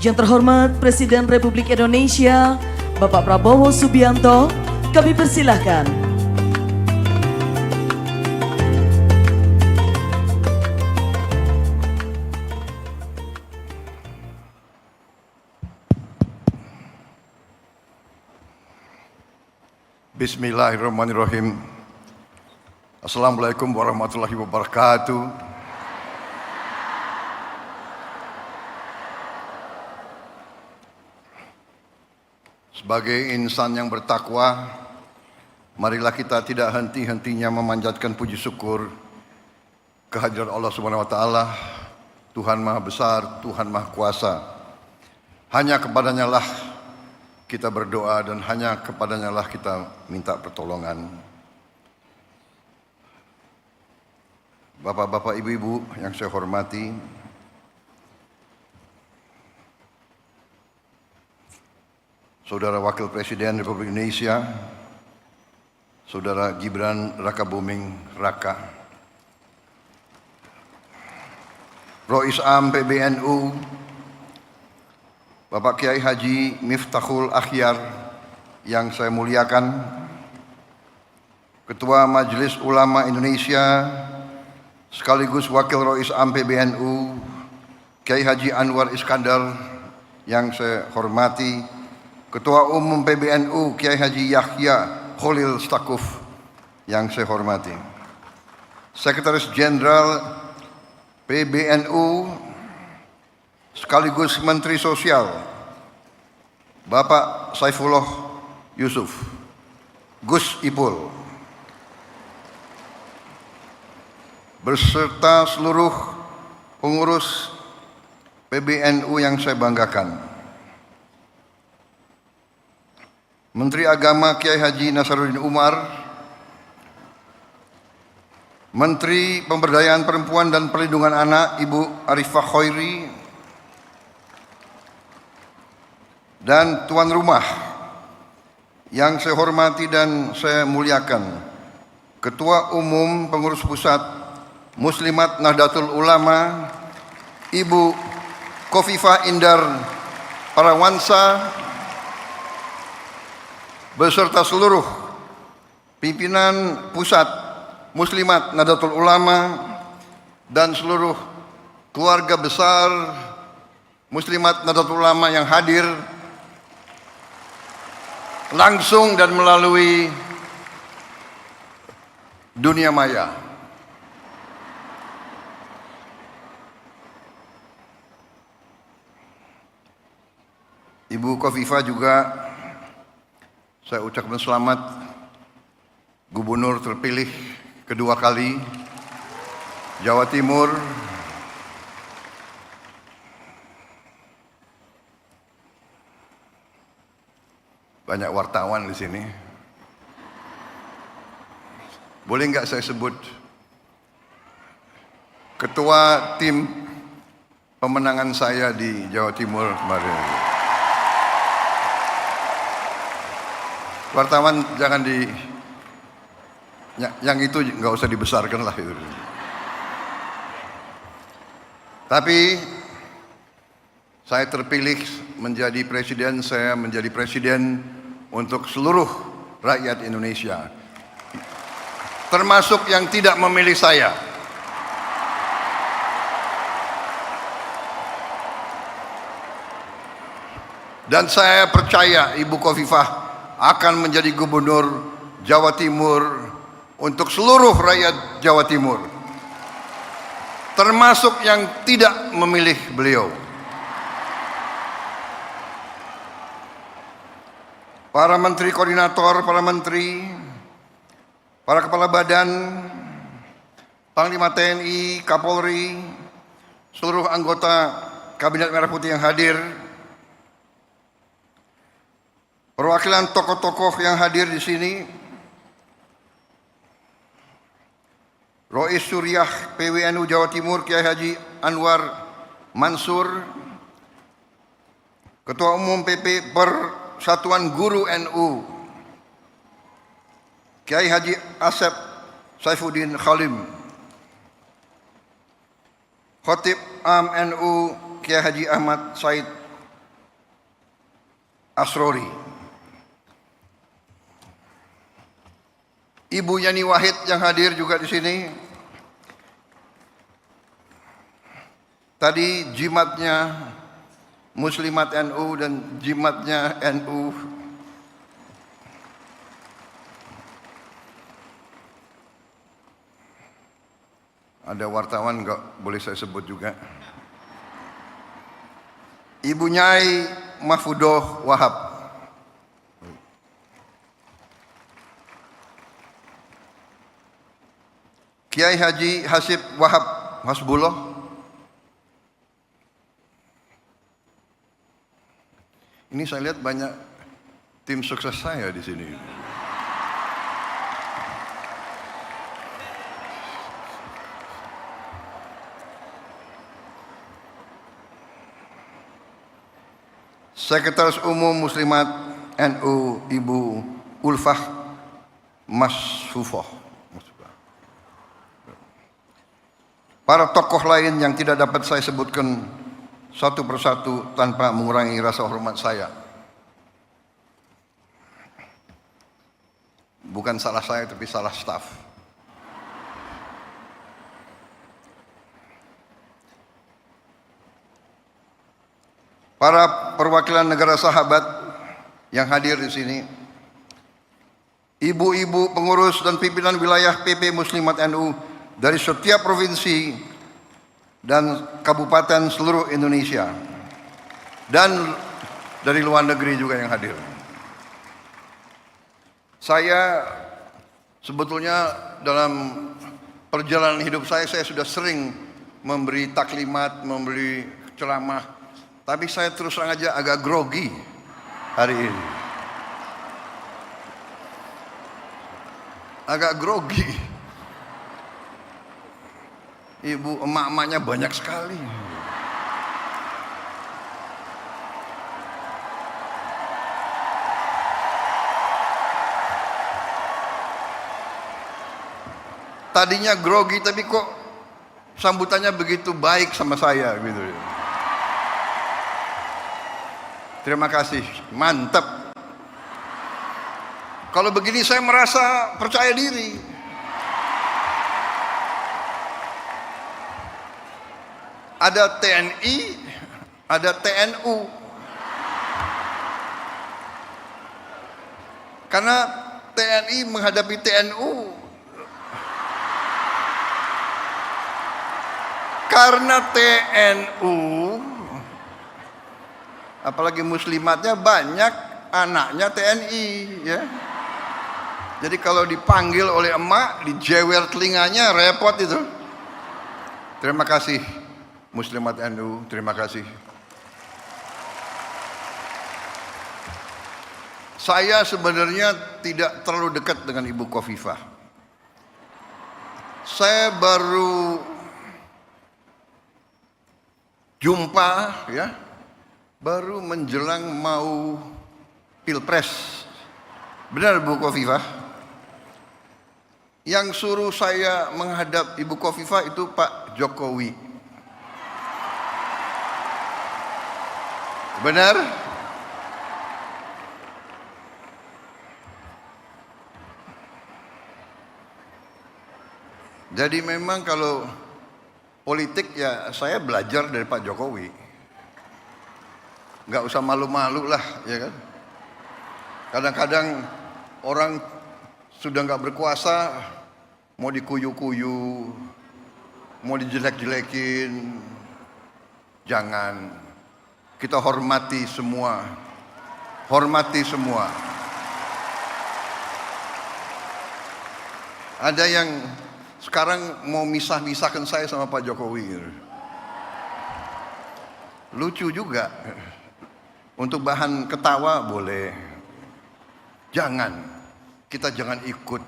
Yang terhormat Presiden Republik Indonesia, Bapak Prabowo Subianto, kami persilahkan. Bismillahirrahmanirrahim. Assalamualaikum warahmatullahi wabarakatuh. Sebagai insan yang bertakwa, marilah kita tidak henti-hentinya memanjatkan puji syukur kehadiran Allah Subhanahu wa taala, Tuhan Maha Besar, Tuhan Maha Kuasa. Hanya kepadanya lah kita berdoa dan hanya kepadanya lah kita minta pertolongan. Bapak-bapak, ibu-ibu yang saya hormati, Saudara Wakil Presiden Republik Indonesia, Saudara Gibran Rakabuming Raka, Rois Am PBNU, Bapak Kiai Haji Miftahul Akhyar yang saya muliakan, Ketua Majelis Ulama Indonesia sekaligus Wakil Rois Am PBNU, Kiai Haji Anwar Iskandar yang saya hormati, Ketua Umum PBNU Kiai Haji Yahya Khalil Stakuf yang saya hormati, Sekretaris Jenderal PBNU sekaligus Menteri Sosial Bapak Saifullah Yusuf, Gus Ipul, beserta seluruh pengurus PBNU yang saya banggakan, Menteri Agama Kiai Haji Nasaruddin Umar, Menteri Pemberdayaan Perempuan dan Perlindungan Anak Ibu Arifah Khairi, dan tuan rumah yang saya hormati dan saya muliakan, Ketua Umum Pengurus Pusat Muslimat Nahdlatul Ulama Ibu Khofifah Indar Parawansa, beserta seluruh pimpinan Pusat Muslimat Nahdlatul Ulama dan seluruh keluarga besar Muslimat Nahdlatul Ulama yang hadir langsung dan melalui dunia maya. Ibu Khofifah juga saya ucapkan selamat Gubernur terpilih kedua kali Jawa Timur. Banyak wartawan di sini. Boleh nggak saya sebut ketua tim pemenangan saya di Jawa Timur kemarin? Wartawan jangan yang itu nggak usah dibesarkan lah itu. Tapi saya terpilih menjadi presiden, saya menjadi presiden untuk seluruh rakyat Indonesia, termasuk yang tidak memilih saya. Dan saya percaya Ibu Khofifah akan menjadi gubernur Jawa Timur untuk seluruh rakyat Jawa Timur, termasuk yang tidak memilih beliau. Para menteri koordinator, para menteri, para kepala badan, Panglima TNI, Kapolri, seluruh anggota Kabinet Merah Putih yang hadir, perwakilan tokoh-tokoh yang hadir di sini, Rois Suriah PWNU Jawa Timur Kiai Haji Anwar Mansur, Ketua Umum PP Persatuan Guru NU Kiai Haji Asep Saifuddin Khalim, Khatib Am NU Kiai Haji Ahmad Said Asrori. Ibu Yani Wahid yang hadir juga di sini. Tadi jimatnya Muslimat NU dan jimatnya NU. Ada wartawan nggak boleh saya sebut juga. Ibu Nyai Mahfudoh Wahab. Kiai Haji Hasib Wahab Hasbullah. Ini saya lihat banyak tim sukses saya di sini. Sekretaris Umum Muslimat NU Ibu Ulfah Masfufoh. Para tokoh lain yang tidak dapat saya sebutkan satu persatu tanpa mengurangi rasa hormat saya. Bukan salah saya tapi salah staf. Para perwakilan negara sahabat yang hadir di sini, ibu-ibu pengurus dan pimpinan wilayah PP Muslimat NU dari setiap provinsi dan kabupaten seluruh Indonesia, dan dari luar negeri juga yang hadir. Saya sebetulnya dalam perjalanan hidup saya sudah sering memberi taklimat, memberi ceramah, tapi saya terus terang aja agak grogi hari ini. Agak grogi. Ibu emak-emaknya banyak sekali. Tadinya grogi tapi kok sambutannya begitu baik sama saya gitu. Terima kasih, mantap. Kalau begini saya merasa percaya diri. Ada TNI, ada TNU. Karena TNI menghadapi TNU. Karena TNU, apalagi muslimatnya banyak anaknya TNI, ya. Jadi kalau dipanggil oleh emak, dijewer telinganya, repot itu. Terima kasih Muslimat NU, terima kasih. Saya sebenarnya tidak terlalu dekat dengan Ibu Khofifah. Saya baru jumpa, ya, baru menjelang mau Pilpres. Benar Bu Khofifah? Yang suruh saya menghadap Ibu Khofifah itu Pak Jokowi. Benar? Jadi memang kalau politik ya saya belajar dari Pak Jokowi. Nggak usah malu-malu lah, ya kan? Kadang-kadang orang sudah nggak berkuasa, mau dikuyu-kuyu, mau dijelek-jelekin, jangan. Kita hormati semua. Hormati semua. Ada yang sekarang mau misah-misahkan saya sama Pak Jokowi. Lucu juga. Untuk bahan ketawa boleh. Jangan. Kita jangan ikut.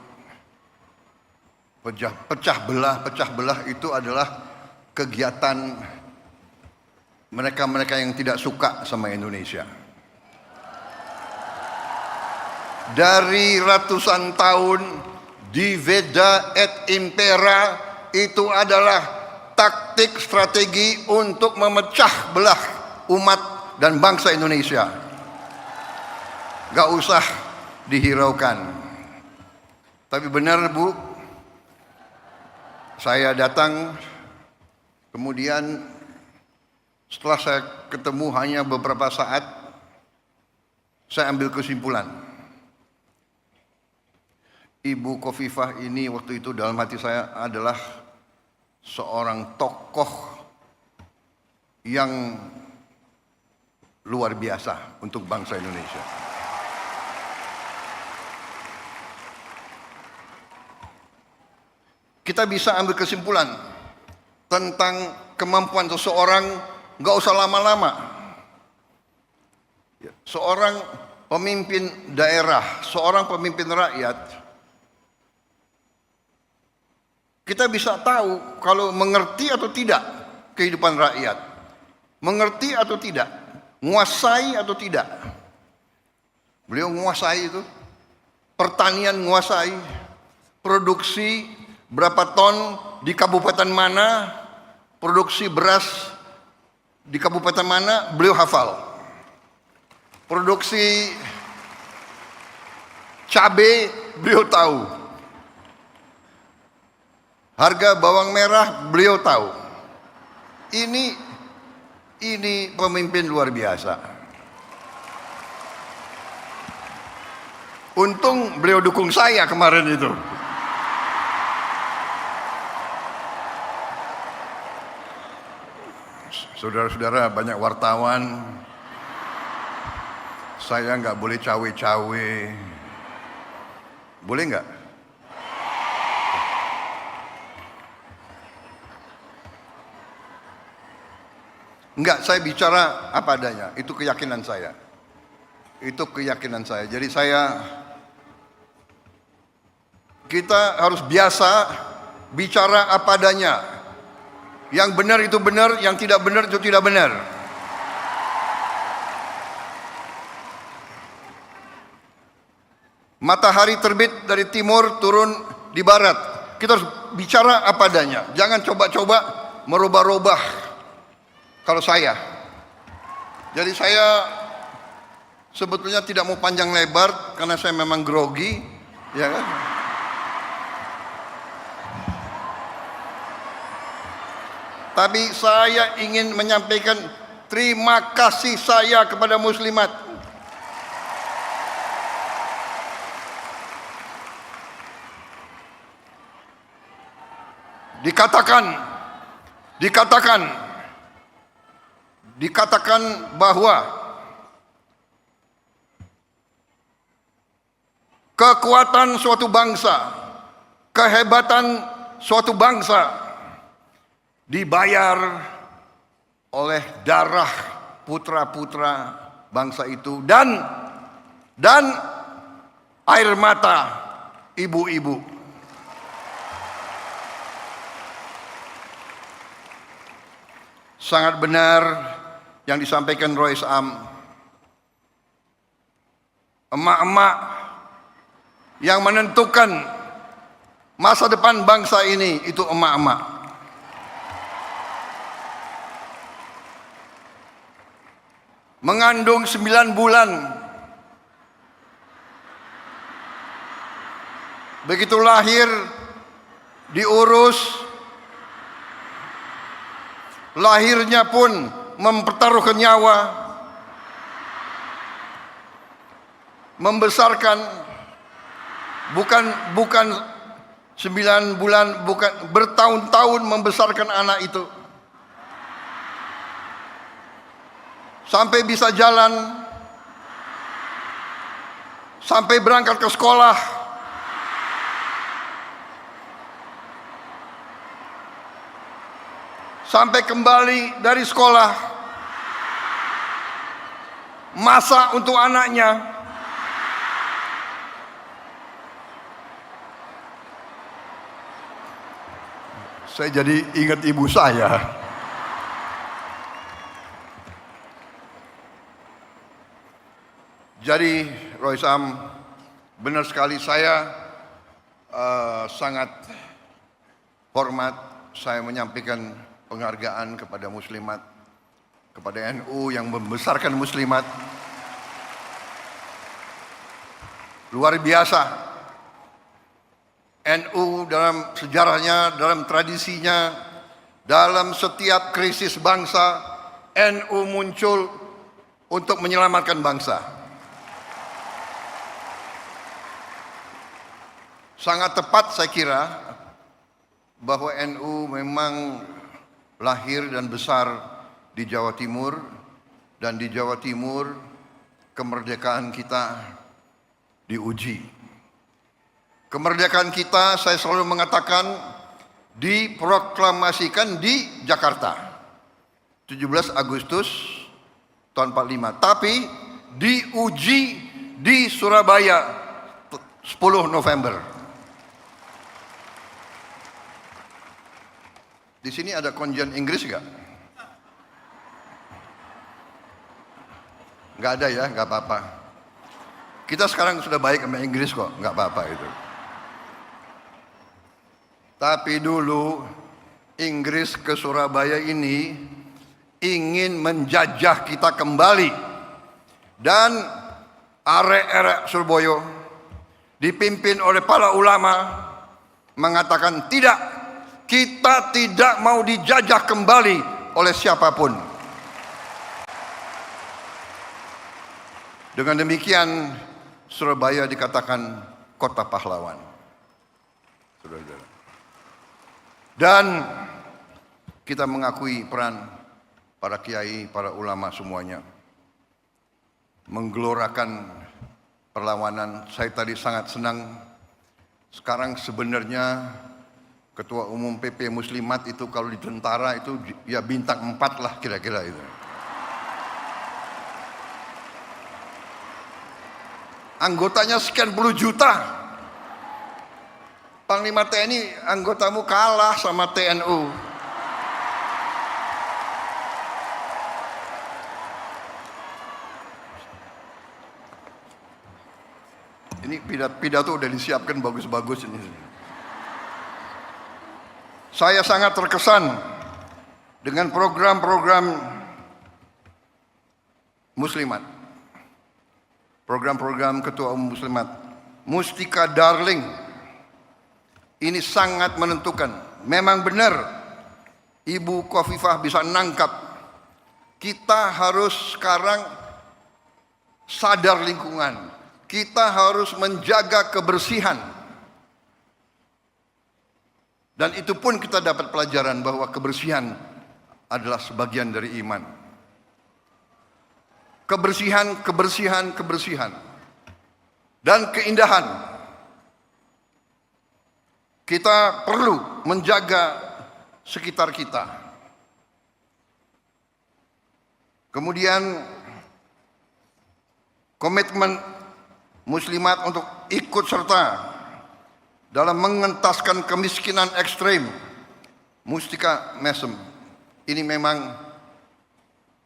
Pecah belah itu adalah kegiatan mereka-mereka yang tidak suka sama Indonesia. Dari ratusan tahun diveda et impera itu adalah taktik strategi untuk memecah belah umat dan bangsa Indonesia. Gak usah dihiraukan. Tapi benar Bu, saya datang, kemudian setelah saya ketemu hanya beberapa saat, saya ambil kesimpulan. Ibu Khofifah ini waktu itu dalam hati saya adalah seorang tokoh yang luar biasa untuk bangsa Indonesia. Kita bisa ambil kesimpulan tentang kemampuan seseorang, nggak usah lama-lama. Seorang pemimpin daerah, seorang pemimpin rakyat, kita bisa tahu kalau mengerti atau tidak kehidupan rakyat, mengerti atau tidak, menguasai atau tidak. Beliau menguasai itu, pertanian menguasai, produksi berapa ton di kabupaten mana, produksi beras di kabupaten mana, beliau hafal. Produksi cabai beliau tahu. Harga bawang merah beliau tahu. Ini pemimpin luar biasa. Untung beliau dukung saya kemarin itu. Saudara-saudara, banyak wartawan, saya nggak boleh cawe-cawe. Boleh nggak? Enggak, saya bicara apa adanya. Itu keyakinan saya. Itu keyakinan saya. Jadi kita harus biasa bicara apa adanya. Yang benar itu benar, yang tidak benar itu tidak benar. Matahari terbit dari timur, turun di barat. Kita harus bicara apa adanya. Jangan coba-coba merubah-rubah. Kalau saya, jadi saya sebetulnya tidak mau panjang lebar karena saya memang grogi, ya kan? Tapi saya ingin menyampaikan terima kasih saya kepada muslimat. Dikatakan bahwa kekuatan suatu bangsa, kehebatan suatu bangsa dibayar oleh darah putra-putra bangsa itu dan air mata ibu-ibu. Sangat benar yang disampaikan Rois Am. Emak-emak yang menentukan masa depan bangsa ini itu emak-emak. Mengandung 9 bulan. Begitu lahir diurus. Lahirnya pun mempertaruhkan nyawa, membesarkan bukan 9 bulan, bukan bertahun-tahun membesarkan anak itu sampai bisa jalan, sampai berangkat ke sekolah. Sampai kembali dari sekolah, masak untuk anaknya. Saya jadi ingat ibu saya. Jadi Rois Am, benar sekali saya sangat hormat saya menyampaikan penghargaan kepada muslimat, kepada NU yang membesarkan muslimat. luar biasa. NU dalam sejarahnya, dalam tradisinya, dalam setiap krisis bangsa, NU muncul untuk menyelamatkan bangsa. Sangat tepat saya kira bahwa NU memang lahir dan besar di Jawa Timur, dan di Jawa Timur kemerdekaan kita diuji. Kemerdekaan kita, saya selalu mengatakan, diproklamasikan di Jakarta 17 Agustus tahun 45, tapi diuji di Surabaya 10 November. Di sini ada konjen Inggris nggak? Nggak ada ya, nggak apa-apa. Kita sekarang sudah baik sama Inggris kok, nggak apa-apa itu. Tapi dulu Inggris ke Surabaya ini ingin menjajah kita kembali, dan arek-arek Surabaya dipimpin oleh para ulama mengatakan tidak, kita tidak mau dijajah kembali oleh siapapun. Dengan demikian Surabaya dikatakan kota pahlawan. Saudara-saudara. Dan kita mengakui peran para kiai, para ulama semuanya menggelorakan perlawanan. Saya tadi sangat senang. Sekarang sebenarnya Ketua Umum PP Muslimat itu kalau di tentara itu ya bintang 4 lah kira-kira itu. Anggotanya sekian puluh juta. Panglima TNI anggotamu kalah sama TNU. Ini pidato udah disiapkan bagus-bagus ini. Saya sangat terkesan dengan program-program Muslimat. Program-program Ketua Umum Muslimat. Mustika Darling. Ini sangat menentukan. Memang benar Ibu Khofifah bisa nangkap. Kita harus sekarang sadar lingkungan. Kita harus menjaga kebersihan. Dan itu pun kita dapat pelajaran bahwa kebersihan adalah sebagian dari iman. Kebersihan, kebersihan, kebersihan. Dan keindahan. Kita perlu menjaga sekitar kita. Kemudian komitmen Muslimat untuk ikut serta dalam mengentaskan kemiskinan ekstrem. Mustika Mesem. Ini memang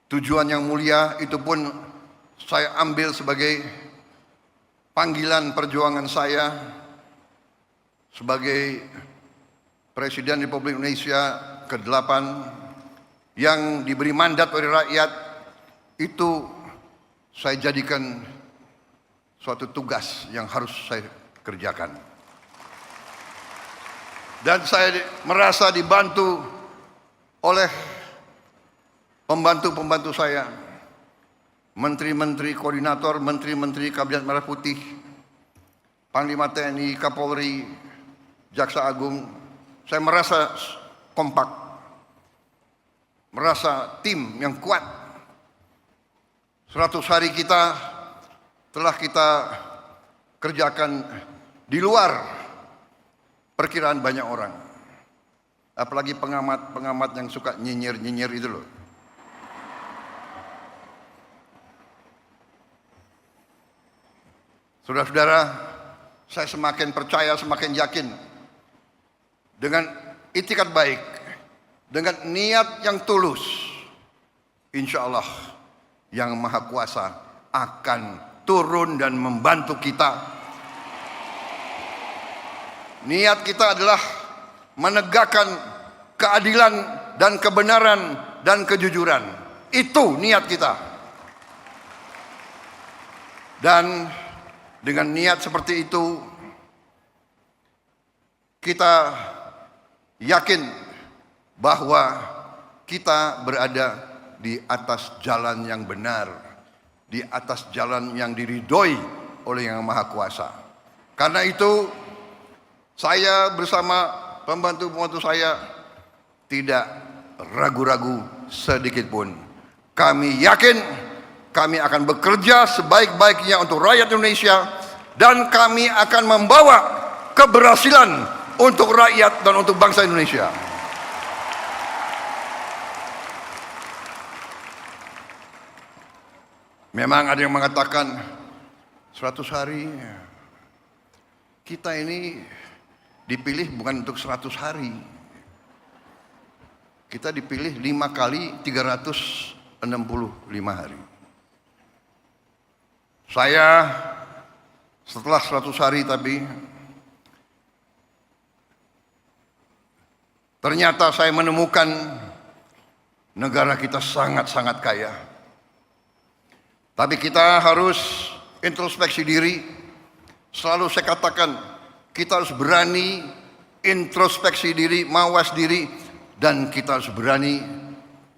tujuan yang mulia, itu pun saya ambil sebagai panggilan perjuangan saya sebagai Presiden Republik Indonesia ke-8 yang diberi mandat oleh rakyat. Itu saya jadikan suatu tugas yang harus saya kerjakan. Dan saya merasa dibantu oleh pembantu-pembantu saya, menteri-menteri koordinator, menteri-menteri Kabinet Merah Putih, Panglima TNI, Kapolri, Jaksa Agung. Saya merasa kompak, merasa tim yang kuat. 100 hari kita telah kita kerjakan di luar perkiraan banyak orang. Apalagi pengamat-pengamat yang suka nyinyir-nyinyir itu loh. Saudara-saudara, saya semakin percaya, semakin yakin dengan itikat baik, dengan niat yang tulus, insya Allah Yang Maha Kuasa akan turun dan membantu kita. Niat kita adalah menegakkan keadilan dan kebenaran dan kejujuran. Itu niat kita. Dan Dengan niat seperti itu, kita yakin bahwa kita berada di atas jalan yang benar, di atas jalan yang diridhoi oleh Yang Maha Kuasa. Karena itu, saya bersama pembantu-pembantu saya tidak ragu-ragu sedikit pun. Kami yakin kami akan bekerja sebaik-baiknya untuk rakyat Indonesia, dan kami akan membawa keberhasilan untuk rakyat dan untuk bangsa Indonesia. Memang ada yang mengatakan 100 hari. Kita ini dipilih bukan untuk 100 hari. Kita dipilih 5 kali 365 hari. Saya setelah 100 hari ternyata saya menemukan negara kita sangat-sangat kaya. Tapi kita harus introspeksi diri. Selalu saya katakan, kita harus berani introspeksi diri, mawas diri, dan kita harus berani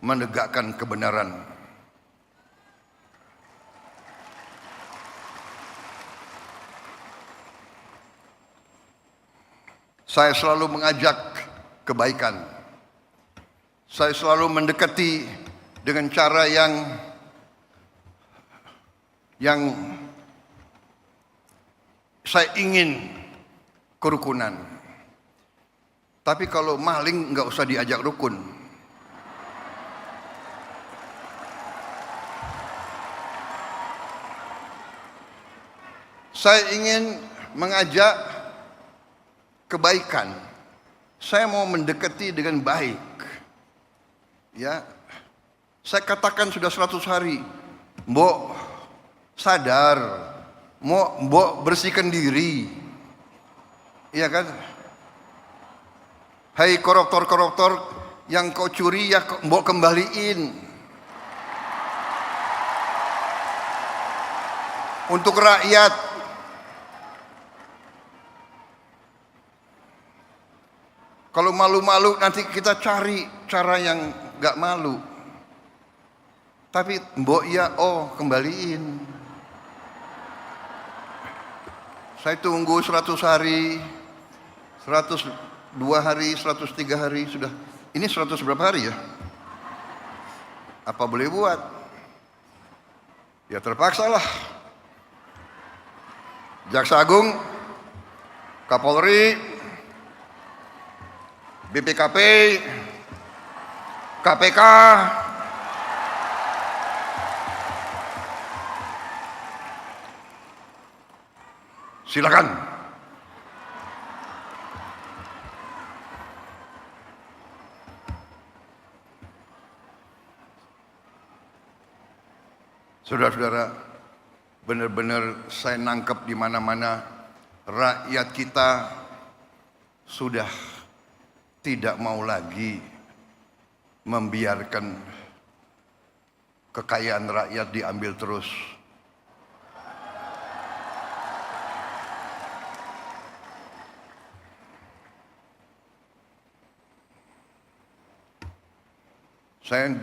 menegakkan kebenaran. Saya selalu mengajak kebaikan. Saya selalu mendekati dengan cara yang saya ingin kerukunan. Tapi kalau maling nggak usah diajak rukun. Saya ingin mengajak kebaikan. Saya mau mendekati dengan baik. Ya, saya katakan sudah 100 hari. Mbok sadar, mbok bersihkan diri. Iya kan? Hai koruptor-koruptor yang kau curi, ya mbok kembaliin. Untuk rakyat. Kalau malu-malu nanti kita cari cara yang gak malu. Tapi mbok ya, kembaliin. Saya tunggu 100 hari, 102 hari, 103 hari sudah. Ini 100 berapa hari ya? Apa boleh buat? Ya terpaksa lah. Jaksa Agung, Kapolri, BPKP, KPK, silakan. Saudara-saudara, benar-benar saya nangkep di mana-mana rakyat kita sudah tidak mau lagi membiarkan kekayaan rakyat diambil terus. Saya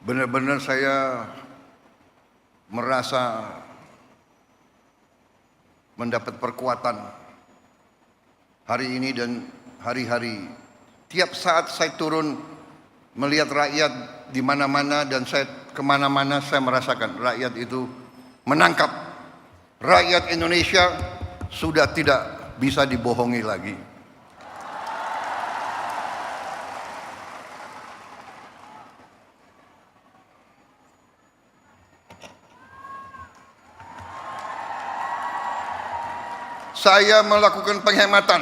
benar-benar merasa mendapat perkuatan hari ini dan hari-hari. Tiap saat saya turun melihat rakyat di mana-mana, dan saya kemana-mana saya merasakan rakyat itu menangkap. Rakyat Indonesia sudah tidak bisa dibohongi lagi. Saya melakukan penghematan.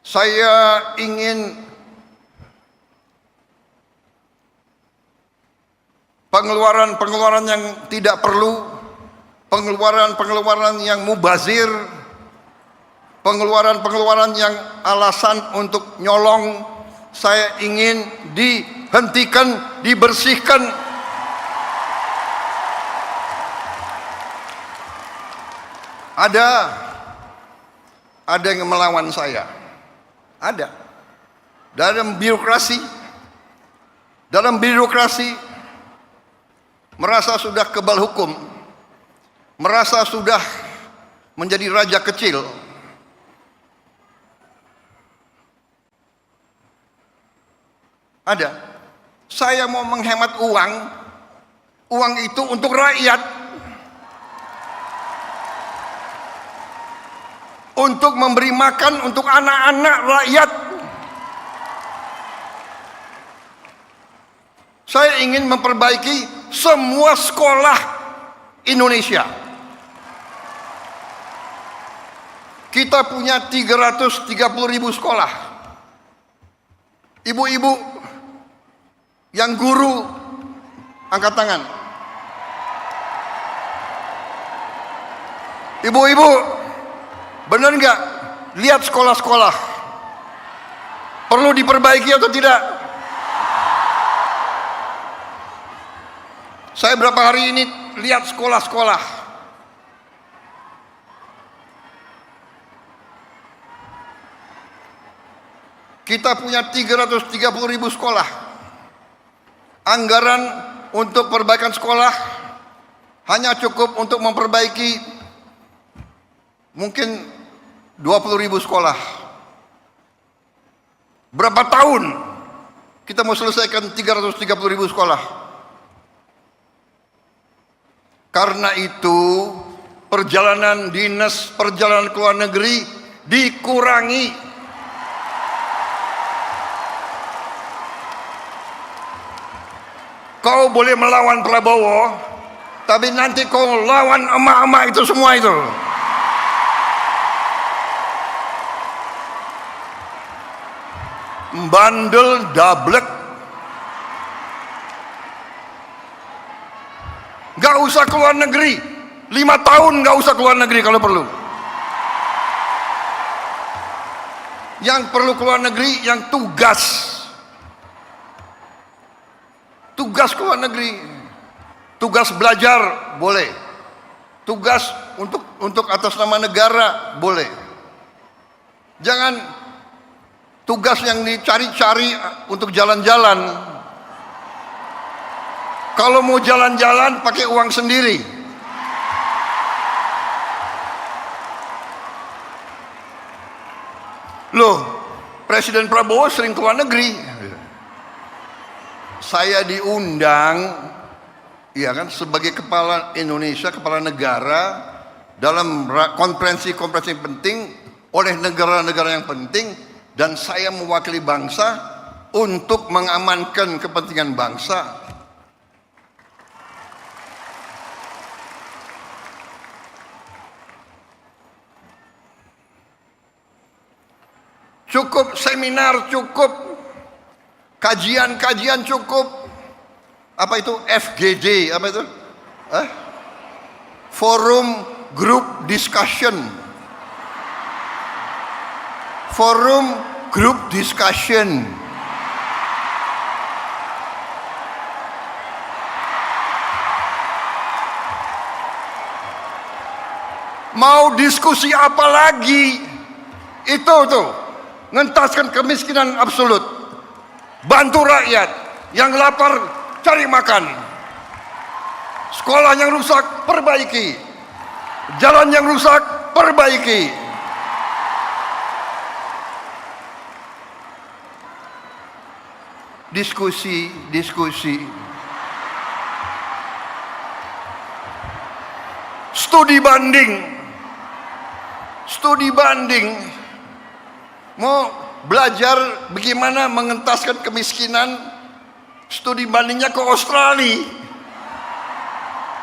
Saya ingin pengeluaran-pengeluaran yang tidak perlu, pengeluaran-pengeluaran yang mubazir, pengeluaran-pengeluaran yang alasan untuk nyolong, saya ingin dihentikan, dibersihkan. Ada yang melawan saya. Ada. Dalam birokrasi merasa sudah kebal hukum, merasa sudah menjadi raja kecil. Ada. Saya mau menghemat uang itu untuk rakyat, untuk memberi makan untuk anak-anak rakyat. Saya ingin memperbaiki semua sekolah Indonesia. Kita punya 330.000 sekolah. Ibu-ibu yang guru, angkat tangan. Ibu-ibu, benar nggak? Lihat sekolah-sekolah. Perlu diperbaiki atau tidak? Saya berapa hari ini lihat sekolah-sekolah. Kita punya 330.000 sekolah. Anggaran untuk perbaikan sekolah hanya cukup untuk memperbaiki mungkin 20.000 sekolah. Berapa tahun kita mau selesaikan 330.000 sekolah? Karena itu perjalanan dinas, perjalanan ke luar negeri dikurangi. Kau boleh melawan Prabowo, tapi nanti kau lawan emak-emak itu semua itu. Bandel dablek. Gak usah keluar negeri, 5 tahun gak usah keluar negeri kalau perlu. Yang perlu keluar negeri, yang tugas keluar negeri, tugas belajar boleh, tugas untuk atas nama negara boleh. Jangan tugas yang dicari-cari untuk jalan-jalan. Kalau mau jalan-jalan pakai uang sendiri. Loh, Presiden Prabowo sering keluar negeri. Saya diundang, ya kan, sebagai kepala Indonesia, kepala negara dalam konferensi-konferensi penting oleh negara-negara yang penting, dan saya mewakili bangsa untuk mengamankan kepentingan bangsa. Cukup seminar, cukup kajian-kajian, cukup apa itu FGD, apa itu? Forum Group Discussion. Forum Group Discussion. Mau diskusi apa lagi? Itu tuh, ngentaskan kemiskinan absolut, bantu rakyat yang lapar cari makan, sekolah yang rusak perbaiki, jalan yang rusak perbaiki. Diskusi, studi banding, mau belajar bagaimana mengentaskan kemiskinan, studi bandingnya ke Australia.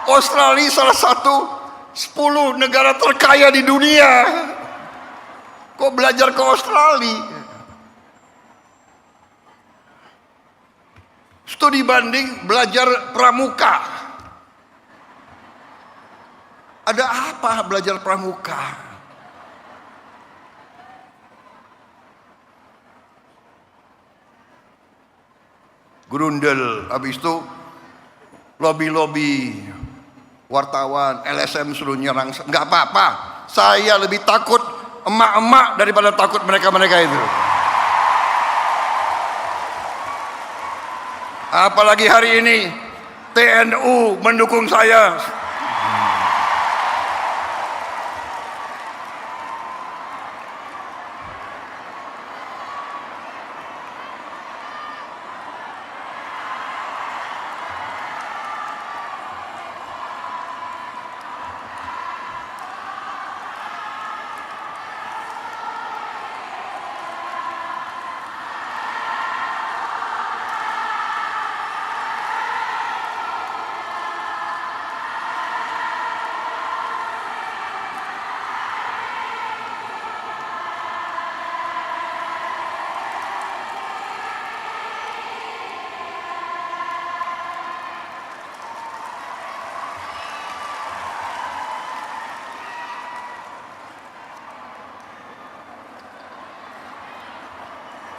Australia salah satu 10 negara terkaya di dunia. Kok belajar ke Australia? Studi banding, belajar pramuka. Ada apa belajar pramuka? Grundel, habis itu lobby wartawan, LSM suruh nyerang, nggak apa-apa. Saya lebih takut emak-emak daripada takut mereka-mereka itu. Apalagi hari ini TNU mendukung saya.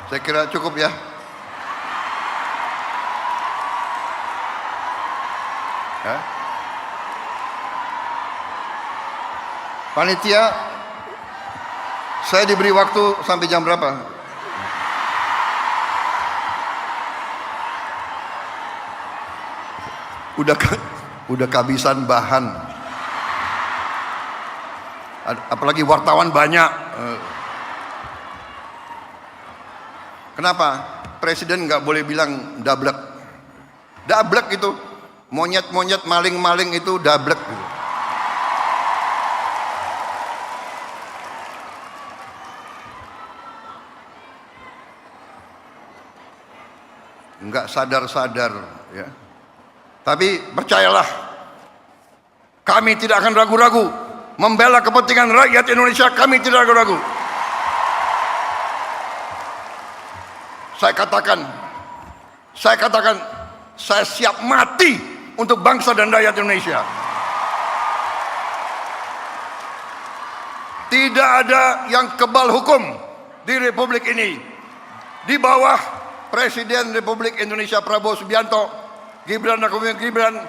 Saya kira cukup ya. Panitia, saya diberi waktu sampai jam berapa? Udah kehabisan bahan. Apalagi wartawan banyak. Kenapa? Presiden nggak boleh bilang dablek. Dablek itu monyet-monyet, maling-maling itu dablek. Nggak sadar-sadar, ya. Tapi percayalah, kami tidak akan ragu-ragu membela kepentingan rakyat Indonesia. Kami tidak ragu-ragu. Saya katakan, saya siap mati untuk bangsa dan rakyat Indonesia. Tidak ada yang kebal hukum di Republik ini. Di bawah Presiden Republik Indonesia Prabowo Subianto, Gibran Raka Buming Gibran,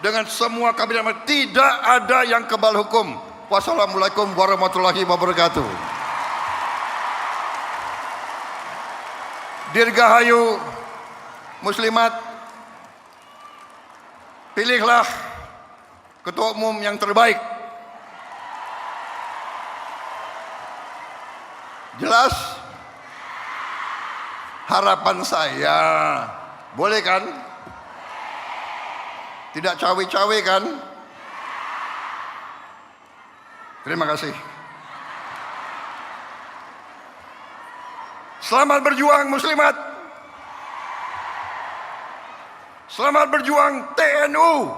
dengan semua kabinet, tidak ada yang kebal hukum. Wassalamualaikum warahmatullahi wabarakatuh. Dirgahayu muslimat, pilihlah ketua umum yang terbaik. Jelas? Harapan saya, boleh kan? Tidak cawe-cawe kan? Terima kasih. Selamat berjuang muslimat. Selamat berjuang TNU.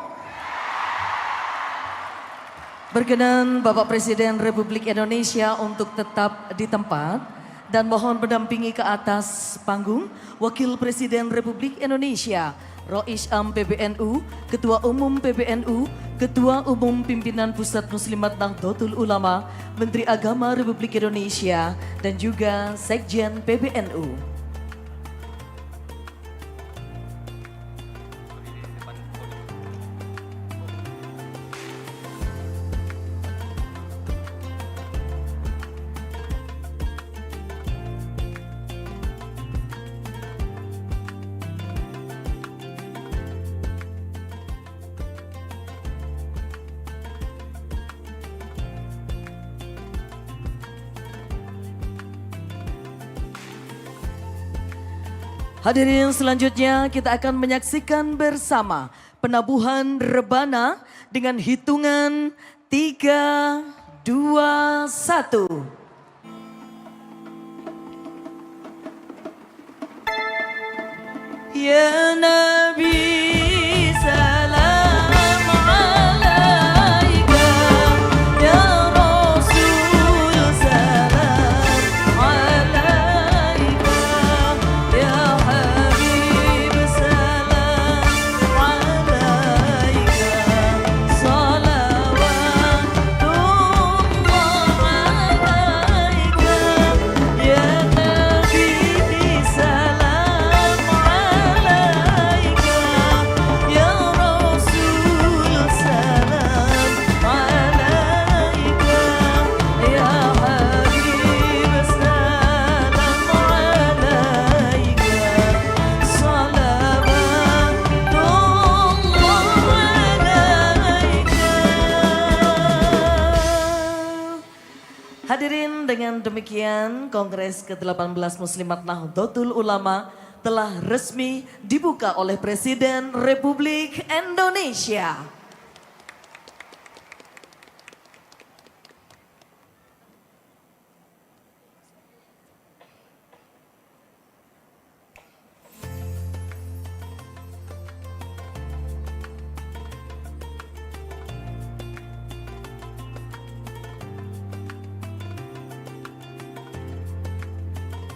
Berkenan Bapak Presiden Republik Indonesia untuk tetap di tempat dan mohon mendampingi ke atas panggung Wakil Presiden Republik Indonesia Rois Am PBNU, Ketua Umum PBNU, Ketua Umum Pimpinan Pusat Muslimat Nahdlatul Ulama, Menteri Agama Republik Indonesia, dan juga Sekjen PBNU. Hadirin, selanjutnya kita akan menyaksikan bersama penabuhan rebana dengan hitungan 3, 2, 1. Ya Nabi Hadirin, dengan demikian Kongres ke-18 Muslimat Nahdlatul Ulama telah resmi dibuka oleh Presiden Republik Indonesia.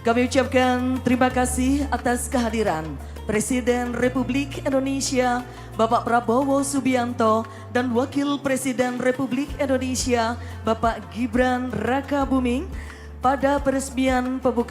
Kami ucapkan terima kasih atas kehadiran Presiden Republik Indonesia Bapak Prabowo Subianto dan Wakil Presiden Republik Indonesia Bapak Gibran Rakabuming pada peresmian pembukaan